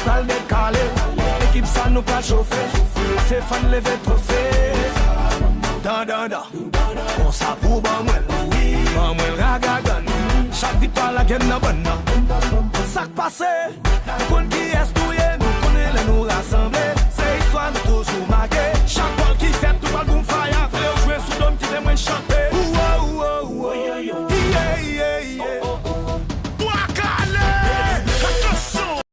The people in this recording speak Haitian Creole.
pral dekale. Ekip sa nou pral chofe, se fan leve trofe. On sa pou ban mwen ragagan. Chak victoire la gen nan ban nan. Sak pase, kon ki es tou